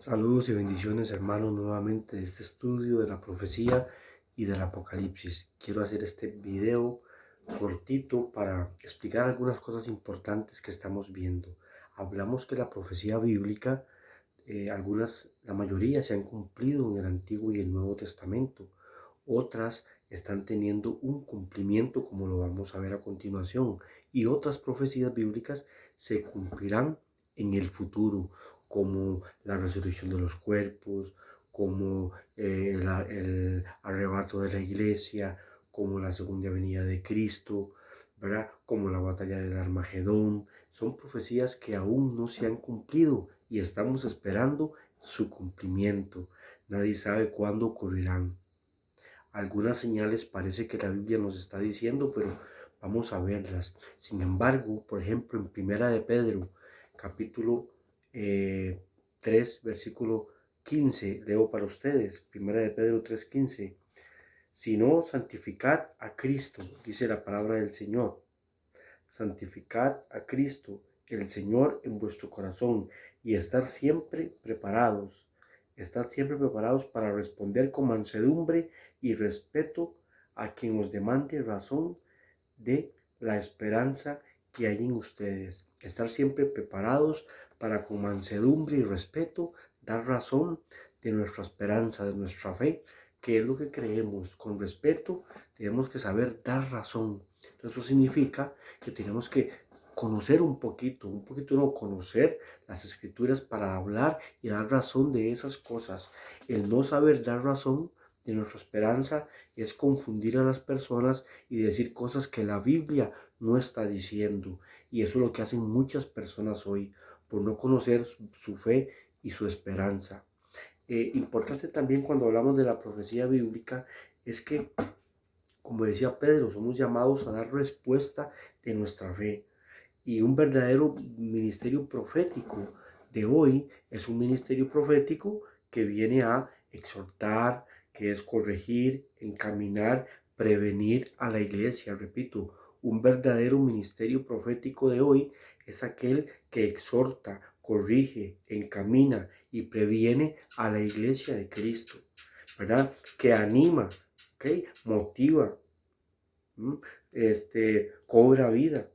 Saludos y bendiciones, hermanos, nuevamente de este estudio de la profecía y del Apocalipsis. Quiero hacer este video cortito para explicar algunas cosas importantes que estamos viendo. Hablamos que la profecía bíblica, la mayoría se han cumplido en el Antiguo y el Nuevo Testamento. Otras están teniendo un cumplimiento, como lo vamos a ver a continuación, y otras profecías bíblicas se cumplirán en el futuro, como la resurrección de los cuerpos, como el arrebato de la iglesia, como la segunda venida de Cristo, ¿verdad? Como la batalla del Armagedón. Son profecías que aún no se han cumplido y estamos esperando su cumplimiento. Nadie sabe cuándo ocurrirán. Algunas señales parece que la Biblia nos está diciendo, pero vamos a verlas. Sin embargo, por ejemplo, en Primera de Pedro, capítulo 3, versículo 15, leo para ustedes, Primera de Pedro 3:15. Sino santificad a Cristo, dice la palabra del Señor. Santificad a Cristo, el Señor, en vuestro corazón y estar siempre preparados para responder con mansedumbre y respeto a quien os demande razón de la esperanza que hay en ustedes. Estar siempre preparados para con mansedumbre y respeto dar razón de nuestra esperanza, de nuestra fe, que es lo que creemos. Con respeto tenemos que saber dar razón. Eso significa que tenemos que conocer un poquito no conocer las escrituras para hablar y dar razón de esas cosas. El no saber dar razón de nuestra esperanza es confundir a las personas y decir cosas que la Biblia no está diciendo. Y eso es lo que hacen muchas personas hoy, por no conocer su fe y su esperanza. Importante también cuando hablamos de la profecía bíblica es que, como decía Pedro, somos llamados a dar respuesta de nuestra fe. Y un verdadero ministerio profético de hoy es un ministerio profético que viene a exhortar, que es corregir, encaminar, prevenir a la iglesia. Repito, un verdadero ministerio profético de hoy es aquel que exhorta, corrige, encamina y previene a la iglesia de Cristo, ¿verdad? Que anima, ¿okay? Motiva, cobra vida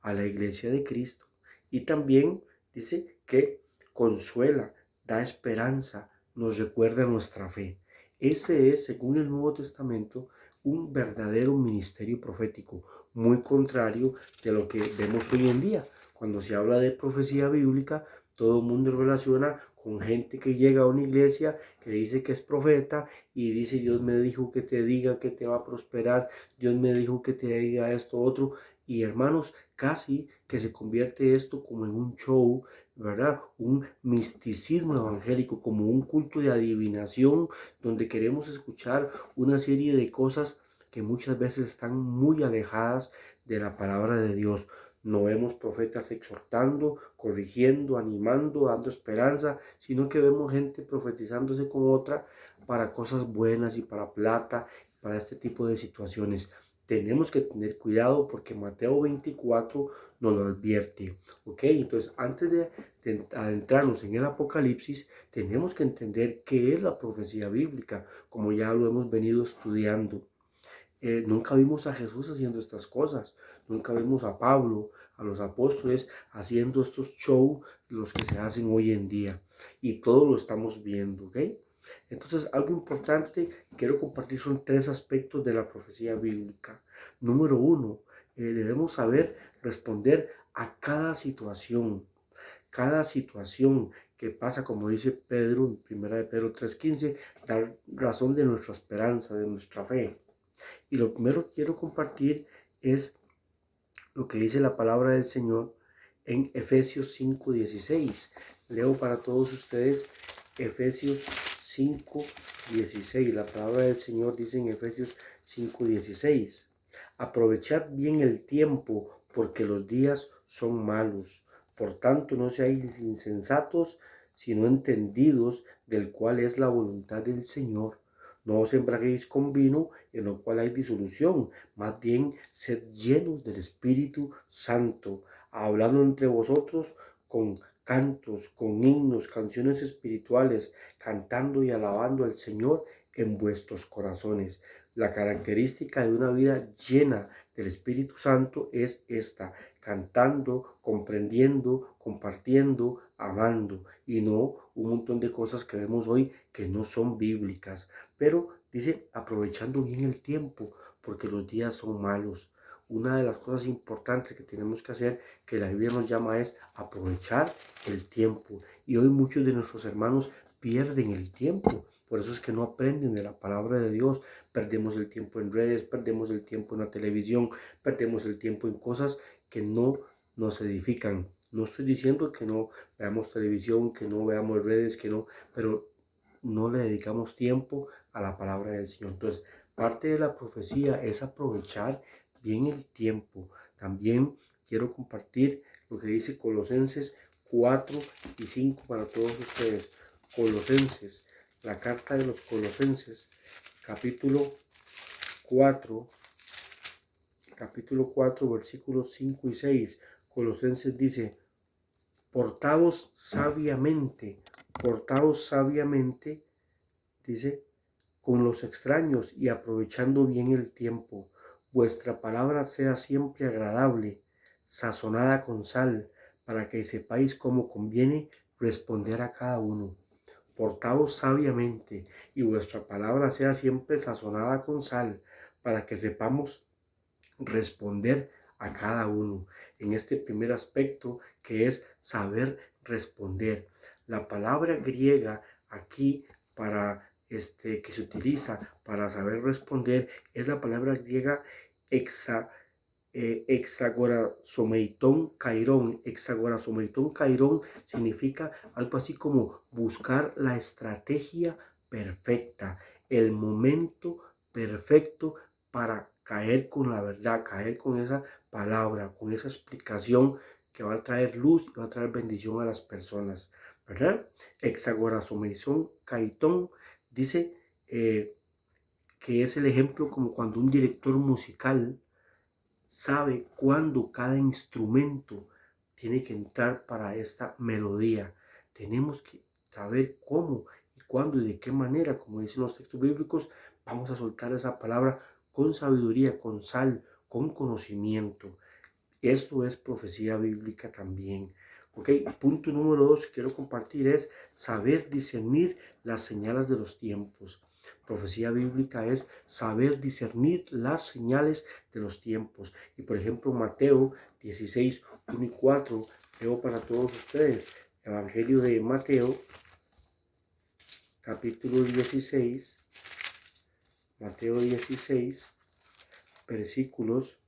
a la iglesia de Cristo. Y también dice que consuela, da esperanza, nos recuerda nuestra fe. Ese es, según el Nuevo Testamento, un verdadero ministerio profético, muy contrario de lo que vemos hoy en día. Cuando se habla de profecía bíblica, todo el mundo relaciona con gente que llega a una iglesia, que dice que es profeta y dice: Dios me dijo que te diga que te va a prosperar, Dios me dijo que te diga esto, otro. Y hermanos, casi que se convierte esto como en un show, ¿verdad? Un misticismo evangélico, como un culto de adivinación, donde queremos escuchar una serie de cosas que muchas veces están muy alejadas de la palabra de Dios. No vemos profetas exhortando, corrigiendo, animando, dando esperanza, sino que vemos gente profetizándose con otra para cosas buenas y para plata, para este tipo de situaciones. Tenemos que tener cuidado porque Mateo 24 nos lo advierte. ¿Ok? Entonces, antes de adentrarnos en el Apocalipsis, tenemos que entender qué es la profecía bíblica, como ya lo hemos venido estudiando. Nunca vimos a Jesús haciendo estas cosas, nunca vimos a Pablo, a los apóstoles haciendo estos shows, los que se hacen hoy en día. Y todo lo estamos viendo, ¿ok? Entonces, algo importante que quiero compartir son tres aspectos de la profecía bíblica. Número uno, debemos saber responder a cada situación que pasa, como dice Pedro en 1 de Pedro 3:15, dar razón de nuestra esperanza, de nuestra fe. Y lo primero que quiero compartir es lo que dice la palabra del Señor en Efesios 5:16. Leo para todos ustedes Efesios 5:16. La palabra del Señor dice en Efesios 5:16: aprovechad bien el tiempo, porque los días son malos. Por tanto, no seáis insensatos, sino entendidos del cual es la voluntad del Señor. No os embriaguéis con vino, en lo cual hay disolución, más bien sed llenos del Espíritu Santo, hablando entre vosotros con cantos, con himnos, canciones espirituales, cantando y alabando al Señor en vuestros corazones. La característica de una vida llena del Espíritu Santo es esta: cantando, comprendiendo, compartiendo, amando, y no un montón de cosas que vemos hoy que no son bíblicas. Pero dice, aprovechando bien el tiempo, porque los días son malos. Una de las cosas importantes que tenemos que hacer, que la Biblia nos llama, es aprovechar el tiempo. Y hoy muchos de nuestros hermanos pierden el tiempo. Por eso es que no aprenden de la palabra de Dios. Perdemos el tiempo en redes, perdemos el tiempo en la televisión, perdemos el tiempo en cosas que no nos edifican. No estoy diciendo que no veamos televisión, que no veamos redes, que no, pero no le dedicamos tiempo a la palabra del Señor. Entonces, parte de la profecía es aprovechar bien el tiempo. También quiero compartir lo que dice Colosenses 4 y 5 para todos ustedes. Colosenses, la carta de los Colosenses, capítulo 4, versículos 5 y 6. Colosenses dice: portaos sabiamente, dice, con los extraños y aprovechando bien el tiempo. Vuestra palabra sea siempre agradable, sazonada con sal, para que sepáis cómo conviene responder a cada uno. Portaos sabiamente, y vuestra palabra sea siempre sazonada con sal, para que sepamos responder a cada uno. En este primer aspecto, que es saber responder. La palabra griega aquí para que se utiliza para saber responder es la palabra griega hexagorazomeiton kairón. Significa algo así como buscar la estrategia perfecta, el momento perfecto para caer con la verdad, caer con esa palabra, con esa explicación que va a traer luz y va a traer bendición a las personas, ¿verdad? Hexagorazomeiton kairón dice que es el ejemplo como cuando un director musical sabe cuándo cada instrumento tiene que entrar para esta melodía. Tenemos que saber cómo y cuándo y de qué manera, como dicen los textos bíblicos, vamos a soltar esa palabra con sabiduría, con sal, con conocimiento. Esto es profecía bíblica también. Ok, punto número 2 que quiero compartir es saber discernir las señales de los tiempos. Profecía bíblica es saber discernir las señales de los tiempos. Y por ejemplo, Mateo 16, 1 y 4, leo para todos ustedes. Evangelio de Mateo, capítulo 16, Mateo 16, versículos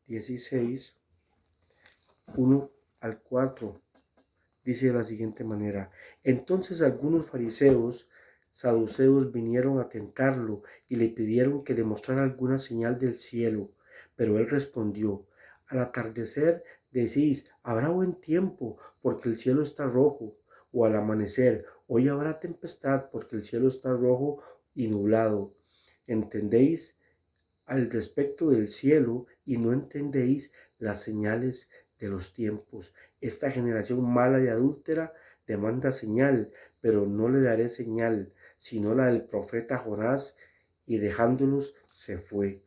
16, 1 al 4. Dice de la siguiente manera: entonces algunos fariseos, saduceos, vinieron a tentarlo y le pidieron que le mostrara alguna señal del cielo. Pero él respondió: al atardecer decís, habrá buen tiempo, porque el cielo está rojo, o al amanecer, hoy habrá tempestad, porque el cielo está rojo y nublado. ¿Entendéis al respecto del cielo y no entendéis las señales de los tiempos? Esta generación mala y adúltera demanda señal, pero no le daré señal, sino la del profeta Jonás. Y dejándolos se fue.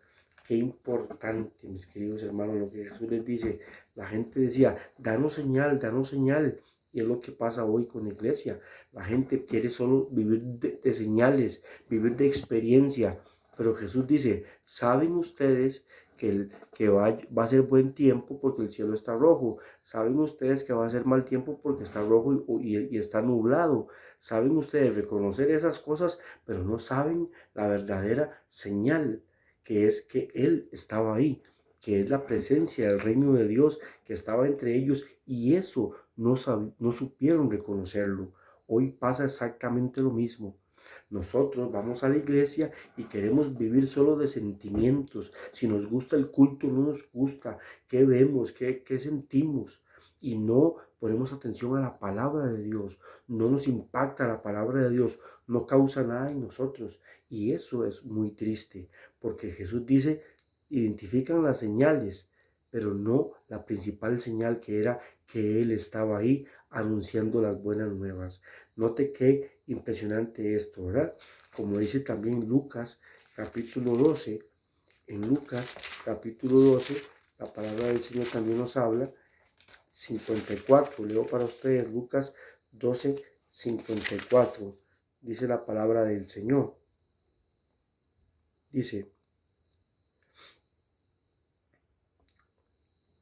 Qué importante, mis queridos hermanos, lo que Jesús les dice. La gente decía, danos señal, danos señal. Y es lo que pasa hoy con la iglesia. La gente quiere solo vivir de señales, vivir de experiencia. Pero Jesús dice, ¿saben ustedes que va a ser buen tiempo porque el cielo está rojo? ¿Saben ustedes que va a ser mal tiempo porque está rojo y está nublado? ¿Saben ustedes reconocer esas cosas, pero no saben la verdadera señal, que es que Él estaba ahí, que es la presencia del reino de Dios que estaba entre ellos, y eso no supieron reconocerlo? Hoy pasa exactamente lo mismo. Nosotros vamos a la iglesia y queremos vivir solo de sentimientos. Si nos gusta el culto, no nos gusta. ¿Qué vemos? ¿Qué sentimos? Y no ponemos atención a la palabra de Dios. No nos impacta la palabra de Dios. No causa nada en nosotros. Y eso es muy triste, porque Jesús dice, identifican las señales, pero no la principal señal, que era que Él estaba ahí anunciando las buenas nuevas. Note qué impresionante esto, ¿verdad? Como dice también Lucas capítulo 12, en Lucas capítulo 12, la palabra del Señor también nos habla, 54, leo para ustedes Lucas 12, 54, dice la palabra del Señor. Dice,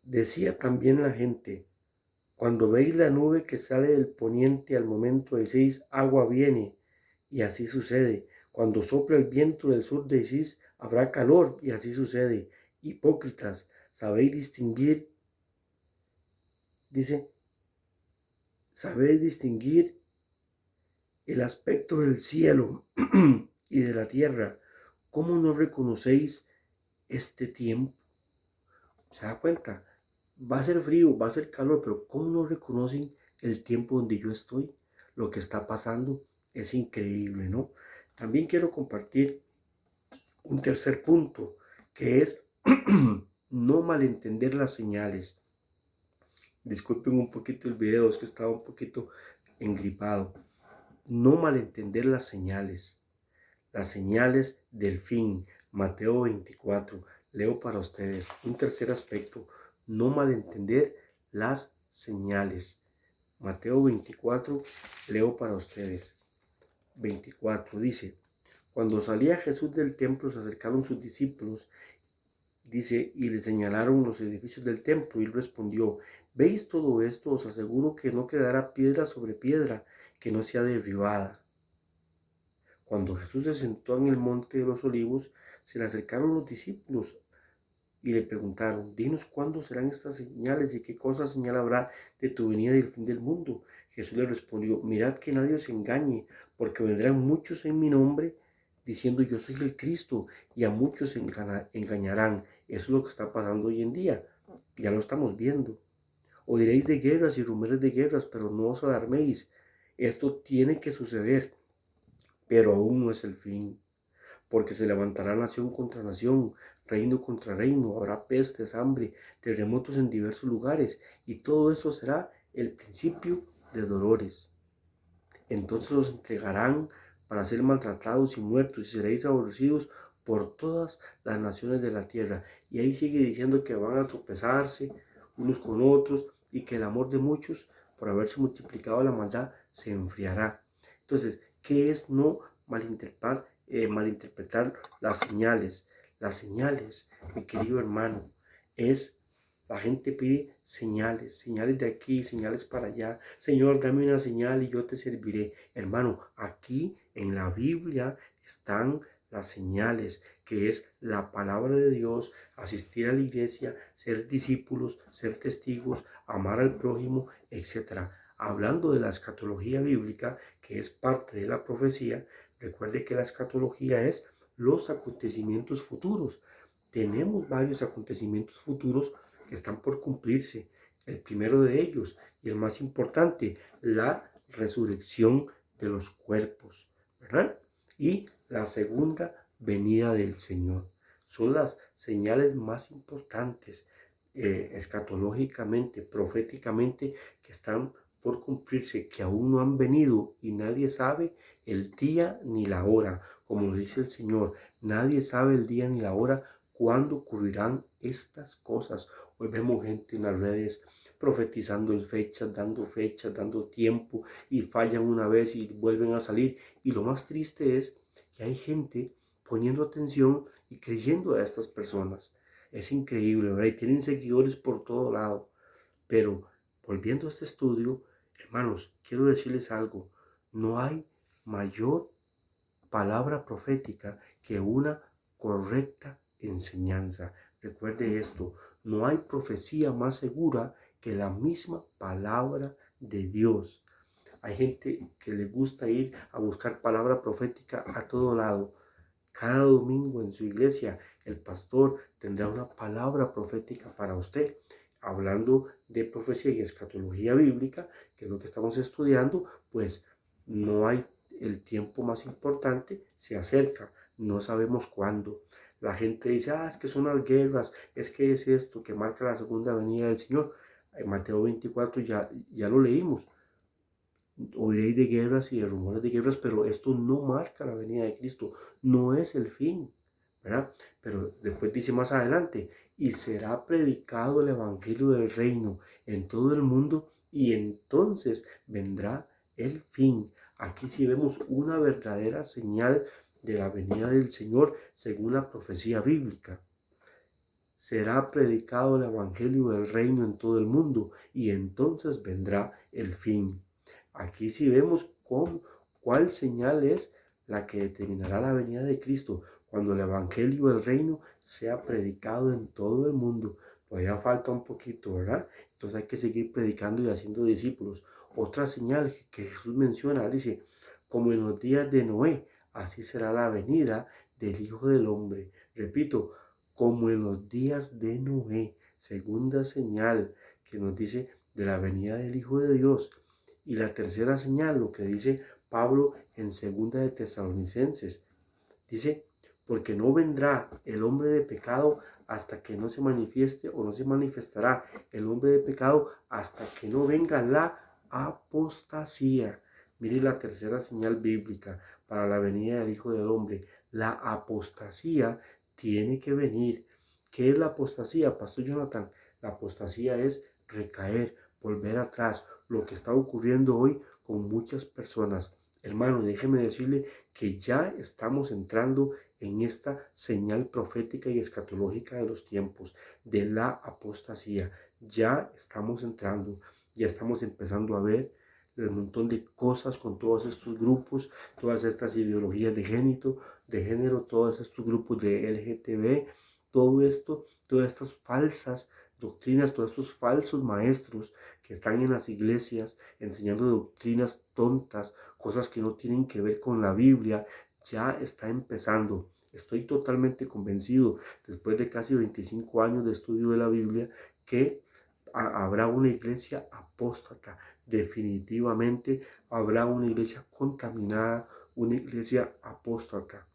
decía también la gente: cuando veis la nube que sale del poniente, al momento decís: agua viene, y así sucede. Cuando sopla el viento del sur decís: habrá calor, y así sucede. Hipócritas, sabéis distinguir, dice, sabéis distinguir el aspecto del cielo y de la tierra. ¿Cómo no reconocéis este tiempo? ¿Se da cuenta? Va a ser frío, va a ser calor, pero ¿cómo no reconocen el tiempo donde yo estoy? Lo que está pasando es increíble, ¿no? También quiero compartir un tercer punto, que es no malentender las señales. Disculpen un poquito el video, es que estaba un poquito engripado. No malentender las señales del fin. Mateo 24, leo para ustedes. Un tercer aspecto, no malentender las señales. Mateo 24, leo para ustedes. 24 dice: cuando salía Jesús del templo, se acercaron sus discípulos, dice, y le señalaron los edificios del templo, y él respondió: ¿veis todo esto? Os aseguro que no quedará piedra sobre piedra que no sea derribada. Cuando Jesús se sentó en el monte de los olivos, se le acercaron los discípulos y le preguntaron: dinos cuándo serán estas señales y qué cosa señal habrá de tu venida y el fin del mundo. Jesús le respondió: mirad que nadie os engañe, porque vendrán muchos en mi nombre diciendo: yo soy el Cristo, y a muchos engañarán. Eso es lo que está pasando hoy en día, ya lo estamos viendo. Oiréis de guerras y rumores de guerras, pero no os alarméis. Esto tiene que suceder, pero aún no es el fin, porque se levantará nación contra nación, reino contra reino, habrá pestes, hambre, terremotos en diversos lugares, y todo eso será el principio de dolores. Entonces os entregarán para ser maltratados y muertos, y seréis aborrecidos por todas las naciones de la tierra. Y ahí sigue diciendo que van a tropezarse unos con otros, y que el amor de muchos, por haberse multiplicado la maldad, se enfriará. Entonces, ¿qué es no malinterpretar las señales? Las señales, mi querido hermano, es, la gente pide señales, señales de aquí, señales para allá. Señor, dame una señal y yo te serviré. Hermano, aquí en la Biblia están las señales, que es la palabra de Dios, asistir a la iglesia, ser discípulos, ser testigos, amar al prójimo, etc. Hablando de la escatología bíblica, que es parte de la profecía, recuerde que la escatología es los acontecimientos futuros. Tenemos varios acontecimientos futuros que están por cumplirse. El primero de ellos, y el más importante, la resurrección de los cuerpos, ¿verdad? Y la segunda venida del Señor. Son las señales más importantes, escatológicamente, proféticamente, que están por cumplirse, que aún no han venido, y nadie sabe el día ni la hora. Como dice el Señor, nadie sabe el día ni la hora cuándo ocurrirán estas cosas. Hoy vemos gente en las redes profetizando fechas, dando tiempo, y fallan una vez y vuelven a salir. Y lo más triste es que hay gente poniendo atención y creyendo a estas personas. Es increíble, ¿verdad? Y tienen seguidores por todo lado. Pero volviendo a este estudio, hermanos, quiero decirles algo. No hay mayor palabra profética que una correcta enseñanza. Recuerde esto, no hay profecía más segura que la misma palabra de Dios. Hay gente que le gusta ir a buscar palabra profética a todo lado. Cada domingo en su iglesia el pastor tendrá una palabra profética para usted. Hablando de profecía y escatología bíblica, que es lo que estamos estudiando, pues no hay, el tiempo más importante se acerca, no sabemos cuándo. La gente dice, es que son las guerras, es que es esto que marca la segunda venida del Señor. En Mateo 24 ya lo leímos. Oiréis de guerras y de rumores de guerras, pero esto no marca la venida de Cristo, no es el fin, ¿verdad? Pero después dice más adelante, y será predicado el evangelio del reino en todo el mundo, y entonces vendrá el fin. Aquí sí vemos una verdadera señal de la venida del Señor según la profecía bíblica. Será predicado el evangelio del reino en todo el mundo, y entonces vendrá el fin. Aquí sí vemos cuál señal es la que determinará la venida de Cristo, cuando el evangelio del reino sea predicado en todo el mundo. Todavía falta un poquito, ¿verdad? Entonces hay que seguir predicando y haciendo discípulos. Otra señal que Jesús menciona, dice, como en los días de Noé, así será la venida del Hijo del Hombre. Repito, como en los días de Noé. Segunda señal que nos dice de la venida del Hijo de Dios. Y la tercera señal, lo que dice Pablo en segunda de Tesalonicenses, dice, porque no vendrá el hombre de pecado hasta que no se manifieste, o no se manifestará el hombre de pecado hasta que no venga la apostasía. Mire la tercera señal bíblica para la venida del Hijo del Hombre. La apostasía tiene que venir. ¿Qué es la apostasía, Pastor Jonathan? La apostasía es recaer, volver atrás, lo que está ocurriendo hoy con muchas personas. Hermano, déjeme decirle que ya estamos entrando en esta señal profética y escatológica de los tiempos, de la apostasía. Ya estamos entrando, ya estamos empezando a ver el montón de cosas con todos estos grupos, todas estas ideologías de género, todos estos grupos de LGTB, todo esto, todas estas falsas doctrinas, todos estos falsos maestros que están en las iglesias enseñando doctrinas tontas, cosas que no tienen que ver con la Biblia, ya está empezando. Estoy totalmente convencido, después de casi 25 años de estudio de la Biblia, que habrá una iglesia apóstata. Definitivamente habrá una iglesia contaminada, una iglesia apóstata,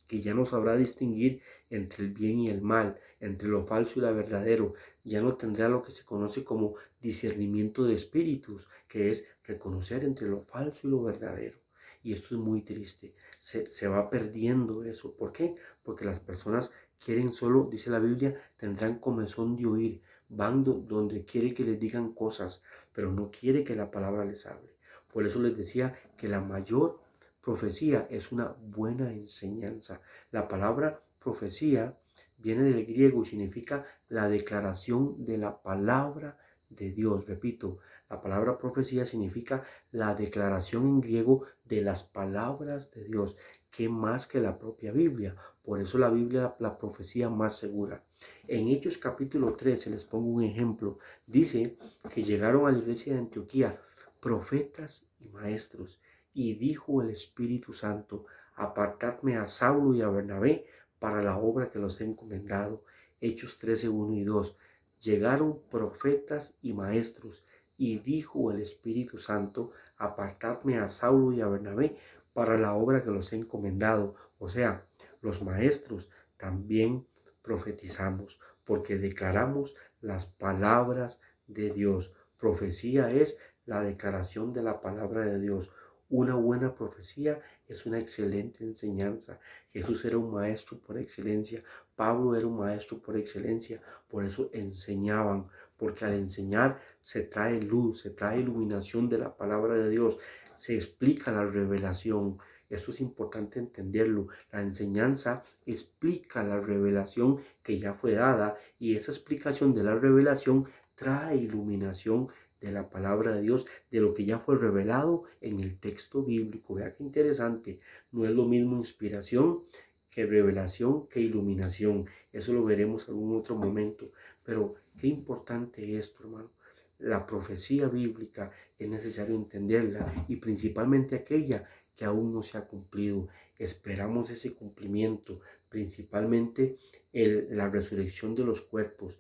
que ya no sabrá distinguir entre el bien y el mal, entre lo falso y lo verdadero. Ya no tendrá lo que se conoce como discernimiento de espíritus, que es reconocer entre lo falso y lo verdadero. Y esto es muy triste. Se va perdiendo eso. ¿Por qué? Porque las personas quieren solo, dice la Biblia, tendrán comezón de oír. Van donde quiere que les digan cosas, pero no quiere que la palabra les hable. Por eso les decía que la mayor profecía es una buena enseñanza. La palabra profecía viene del griego y significa la declaración de la palabra de Dios. Repito, la palabra profecía significa la declaración en griego de las palabras de Dios. ¿Qué más que la propia Biblia? Por eso la Biblia es la profecía más segura. En Hechos capítulo 13 les pongo un ejemplo. Dice que llegaron a la iglesia de Antioquía profetas y maestros, y dijo el Espíritu Santo, apartadme a Saulo y a Bernabé para la obra que los he encomendado. Hechos 13, 1 y 2. Llegaron profetas y maestros, y dijo el Espíritu Santo, apartadme a Saulo y a Bernabé para la obra que los he encomendado. O sea, los maestros también profetizamos, porque declaramos las palabras de Dios. Profecía es la declaración de la palabra de Dios. Una buena profecía es una excelente enseñanza. Jesús era un maestro por excelencia. Pablo era un maestro por excelencia. Por eso enseñaban, porque al enseñar se trae luz, se trae iluminación de la palabra de Dios. Se explica la revelación. Esto es importante entenderlo. La enseñanza explica la revelación que ya fue dada, y esa explicación de la revelación trae iluminación de la palabra de Dios, de lo que ya fue revelado en el texto bíblico. Vea qué interesante. No es lo mismo inspiración que revelación que iluminación. Eso lo veremos en algún otro momento. Pero qué importante esto, hermano. La profecía bíblica es necesario entenderla, y principalmente aquella que aún no se ha cumplido. Esperamos ese cumplimiento, principalmente la resurrección de los cuerpos.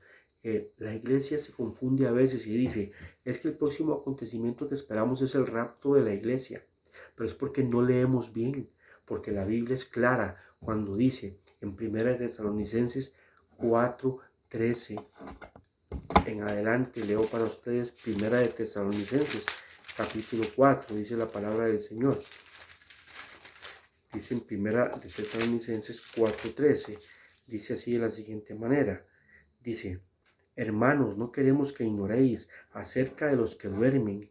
La iglesia se confunde a veces y dice, es que el próximo acontecimiento que esperamos es el rapto de la iglesia, pero es porque no leemos bien, porque la Biblia es clara cuando dice en 1 Tesalonicenses 4:13 en adelante. Leo para ustedes 1 Tesalonicenses capítulo 4, dice la palabra del Señor. Dice en 1 Tesalonicenses 4:13, dice así de la siguiente manera, dice: hermanos, no queremos que ignoréis acerca de los que duermen,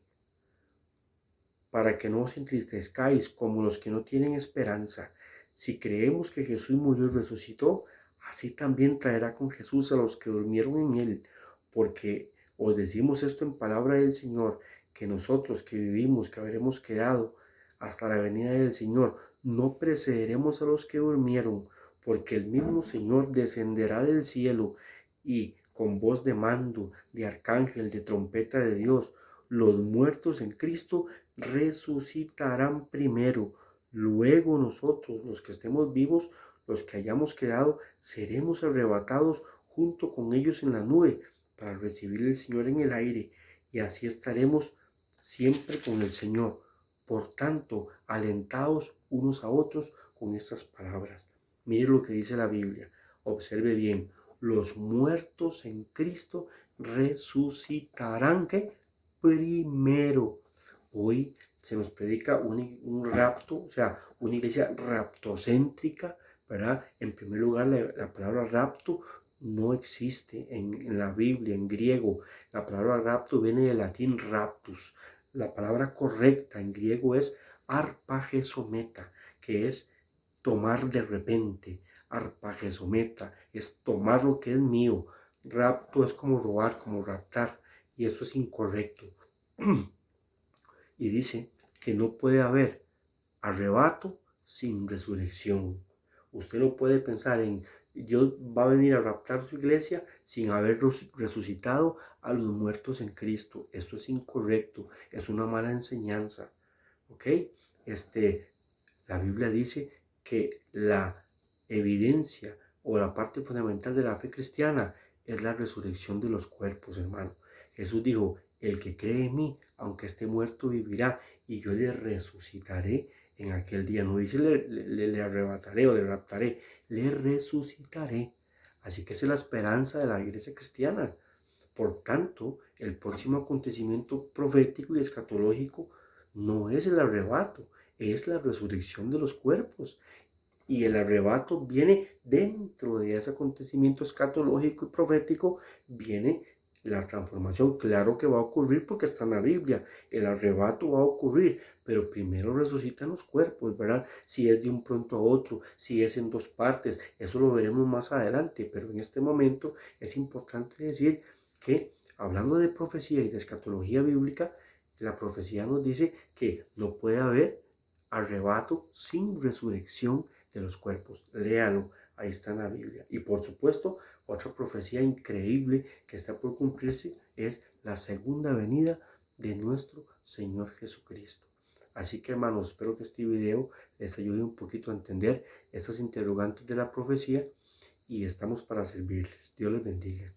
para que no os entristezcáis como los que no tienen esperanza. Si creemos que Jesús murió y resucitó, así también traerá con Jesús a los que durmieron en él. Porque os decimos esto en palabra del Señor, que nosotros que vivimos, que habremos quedado hasta la venida del Señor, no precederemos a los que durmieron, porque el mismo Señor descenderá del cielo y con voz de mando, de arcángel, de trompeta de Dios, los muertos en Cristo resucitarán primero. Luego nosotros, los que estemos vivos, los que hayamos quedado, seremos arrebatados junto con ellos en la nube para recibir al Señor en el aire, y así estaremos siempre con el Señor. Por tanto, alentados unos a otros con estas palabras. Mire lo que dice la Biblia. Observe bien. Los muertos en Cristo resucitarán, ¿qué? Primero. Hoy se nos predica un rapto, o sea, una iglesia raptocéntrica, ¿verdad? En primer lugar, la palabra rapto no existe en la Biblia, en griego. La palabra rapto viene del latín raptus. La palabra correcta en griego es arpagesometa, que es tomar de repente. Arpagesometa es tomar lo que es mío. Rapto es como robar, como raptar, y eso es incorrecto. Y dice que no puede haber arrebato sin resurrección. Usted no puede pensar en Dios va a venir a raptar su iglesia sin haber resucitado a los muertos en Cristo. Esto es incorrecto, es una mala enseñanza. ¿Ok? La Biblia dice que la evidencia o la parte fundamental de la fe cristiana es la resurrección de los cuerpos, hermano. Jesús dijo: el que cree en mí, aunque esté muerto, vivirá, y yo le resucitaré en aquel día. No dice le arrebataré o le raptaré, le resucitaré. Así que esa es la esperanza de la iglesia cristiana. Por tanto, el próximo acontecimiento profético y escatológico no es el arrebato, es la resurrección de los cuerpos. Y el arrebato viene dentro de ese acontecimiento escatológico y profético, viene la transformación. Claro que va a ocurrir porque está en la Biblia. El arrebato va a ocurrir, pero primero resucitan los cuerpos, ¿verdad? Si es de un pronto a otro, si es en dos partes, eso lo veremos más adelante. Pero en este momento es importante decir que, hablando de profecía y de escatología bíblica, la profecía nos dice que no puede haber arrebato sin resurrección de los cuerpos. Léalo, ahí está en la Biblia. Y por supuesto, otra profecía increíble que está por cumplirse es la segunda venida de nuestro Señor Jesucristo. Así que, hermanos, espero que este video les ayude un poquito a entender estas interrogantes de la profecía, y estamos para servirles. Dios les bendiga.